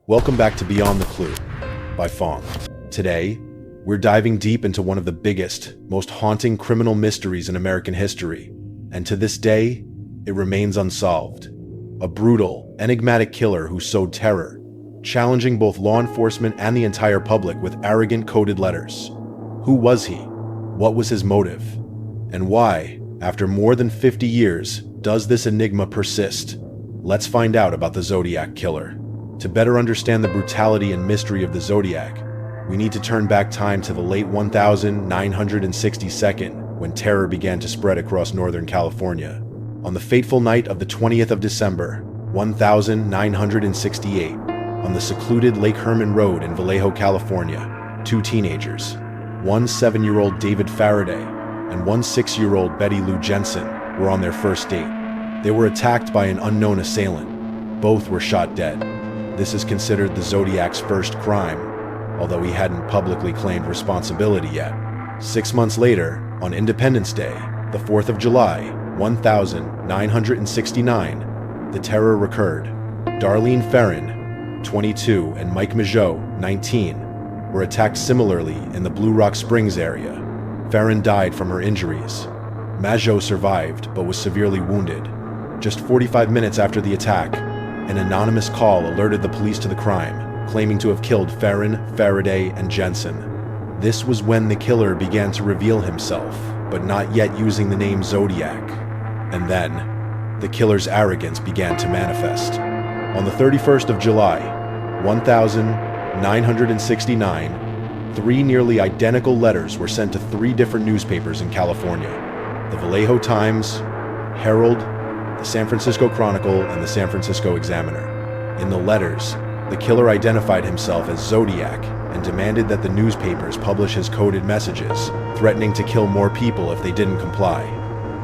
Welcome back to Beyond the Clue by Phong. Today, we're diving deep into one of the biggest, most haunting criminal mysteries in American history, and to this day, it remains unsolved. A brutal, enigmatic killer who sowed terror, challenging both law enforcement and the entire public with arrogant coded letters. Who was he? What was his motive? And why, after more than 50 years, does this enigma persist? Let's find out about the Zodiac Killer. To better understand the brutality and mystery of the Zodiac, we need to turn back time to the late 1962, when terror began to spread across Northern California. On the fateful night of the 20th of December, 1968, on the secluded Lake Herman Road in Vallejo, California, two teenagers, one 7-year-old David Faraday and one 6-year-old Betty Lou Jensen, were on their first date. They were attacked by an unknown assailant. Both were shot dead. This is considered the Zodiac's first crime, although he hadn't publicly claimed responsibility yet. 6 months later, on Independence Day, the 4th of July, 1969, the terror recurred. Darlene Ferrin, 22, and Mike Mageau, 19, were attacked similarly in the Blue Rock Springs area. Ferrin died from her injuries. Mageau survived, but was severely wounded. Just 45 minutes after the attack, an anonymous call alerted the police to the crime, claiming to have killed Ferrin, Faraday, and Jensen. This was when the killer began to reveal himself, but not yet using the name Zodiac. And then, the killer's arrogance began to manifest. On the 31st of July, 1969, 3 nearly identical letters were sent to 3 different newspapers in California: the Vallejo Times, Herald, the San Francisco Chronicle, and the San Francisco Examiner. In the letters, the killer identified himself as Zodiac and demanded that the newspapers publish his coded messages, threatening to kill more people if they didn't comply.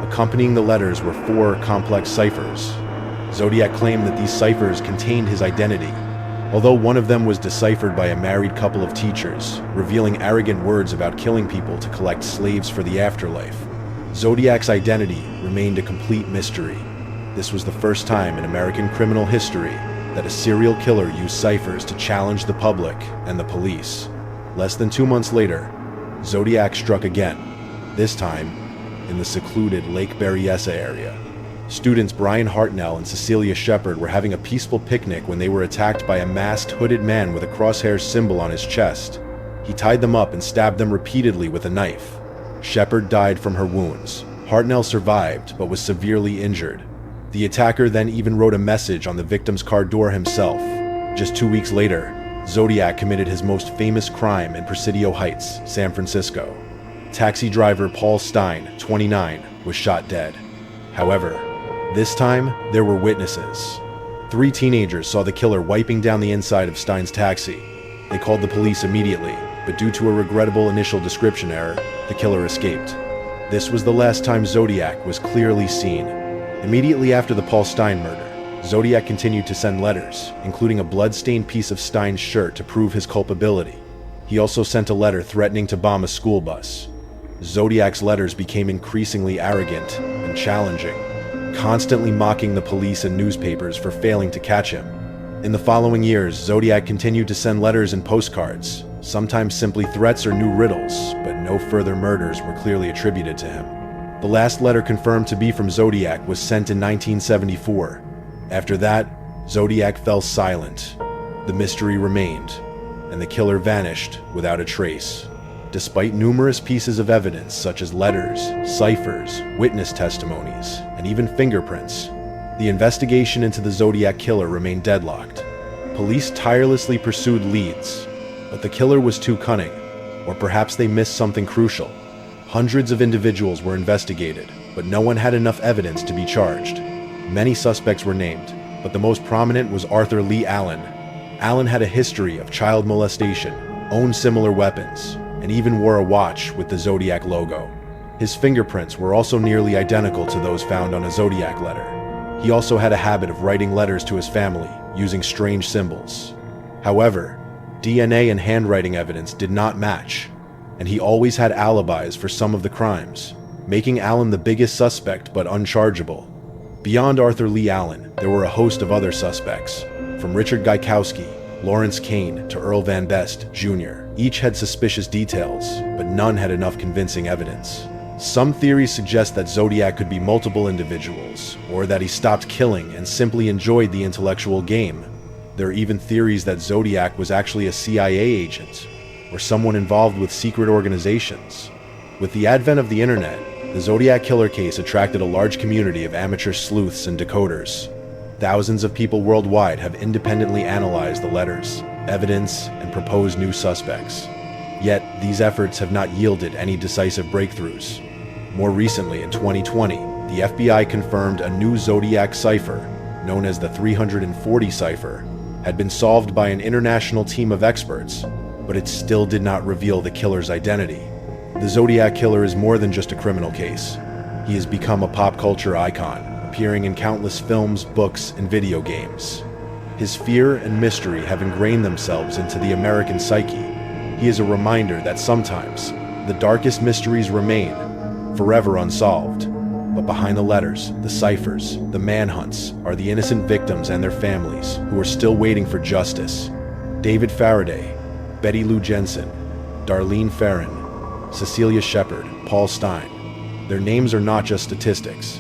Accompanying the letters were 4 complex ciphers. Zodiac claimed that these ciphers contained his identity, although one of them was deciphered by a married couple of teachers, revealing arrogant words about killing people to collect slaves for the afterlife. Zodiac's identity remained a complete mystery. This was the first time in American criminal history that a serial killer used ciphers to challenge the public and the police. Less than 2 months later, Zodiac struck again, this time in the secluded Lake Berryessa area. Students Brian Hartnell and Cecilia Shepard were having a peaceful picnic when they were attacked by a masked, hooded man with a crosshair symbol on his chest. He tied them up and stabbed them repeatedly with a knife. Shepard died from her wounds. Hartnell survived, but was severely injured. The attacker then even wrote a message on the victim's car door himself. Just 2 weeks later, Zodiac committed his most famous crime in Presidio Heights, San Francisco. Taxi driver Paul Stein, 29, was shot dead. However, this time, there were witnesses. 3 teenagers saw the killer wiping down the inside of Stein's taxi. They called the police immediately, but due to a regrettable initial description error, the killer escaped. This was the last time Zodiac was clearly seen. Immediately after the Paul Stein murder, Zodiac continued to send letters, including a blood-stained piece of Stein's shirt to prove his culpability. He also sent a letter threatening to bomb a school bus. Zodiac's letters became increasingly arrogant and challenging, constantly mocking the police and newspapers for failing to catch him. In the following years, Zodiac continued to send letters and postcards, sometimes simply threats or new riddles, but no further murders were clearly attributed to him. The last letter confirmed to be from Zodiac was sent in 1974. After that, Zodiac fell silent. The mystery remained, and the killer vanished without a trace. Despite numerous pieces of evidence such as letters, ciphers, witness testimonies, and even fingerprints, the investigation into the Zodiac Killer remained deadlocked. Police tirelessly pursued leads, but the killer was too cunning, or perhaps they missed something crucial. Hundreds of individuals were investigated, but no one had enough evidence to be charged. Many suspects were named, but the most prominent was Arthur Lee Allen. Allen had a history of child molestation, owned similar weapons, and even wore a watch with the Zodiac logo. His fingerprints were also nearly identical to those found on a Zodiac letter. He also had a habit of writing letters to his family using strange symbols. However, DNA and handwriting evidence did not match, and he always had alibis for some of the crimes, making Allen the biggest suspect but unchargeable. Beyond Arthur Lee Allen, there were a host of other suspects, from Richard Gaikowski, Lawrence Kane to Earl Van Best, Jr. Each had suspicious details, but none had enough convincing evidence. Some theories suggest that Zodiac could be multiple individuals, or that he stopped killing and simply enjoyed the intellectual game. There are even theories that Zodiac was actually a CIA agent, or someone involved with secret organizations. With the advent of the internet, the Zodiac Killer case attracted a large community of amateur sleuths and decoders. Thousands of people worldwide have independently analyzed the letters, evidence, and proposed new suspects. Yet, these efforts have not yielded any decisive breakthroughs. More recently, in 2020, the FBI confirmed a new Zodiac cipher, known as the 340 cipher, had been solved by an international team of experts, but it still did not reveal the killer's identity. The Zodiac Killer is more than just a criminal case. He has become a pop culture icon, appearing in countless films, books, and video games. His fear and mystery have ingrained themselves into the American psyche. He is a reminder that sometimes the darkest mysteries remain, forever unsolved. But behind the letters, the ciphers, the manhunts, are the innocent victims and their families who are still waiting for justice. David Faraday, Betty Lou Jensen, Darlene Ferrin, Cecilia Shepard, Paul Stein. Their names are not just statistics.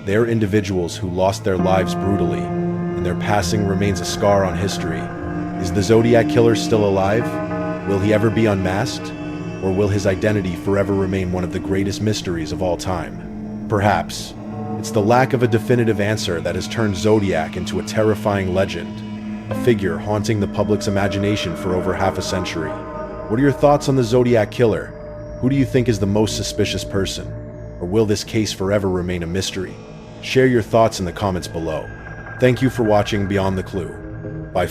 They are individuals who lost their lives brutally, and their passing remains a scar on history. Is the Zodiac Killer still alive? Will he ever be unmasked? Or will his identity forever remain one of the greatest mysteries of all time? Perhaps. It's the lack of a definitive answer that has turned Zodiac into a terrifying legend, a figure haunting the public's imagination for over half a century. What are your thoughts on the Zodiac Killer? Who do you think is the most suspicious person? Or will this case forever remain a mystery? Share your thoughts in the comments below. Thank you for watching Beyond the Clue. Bye.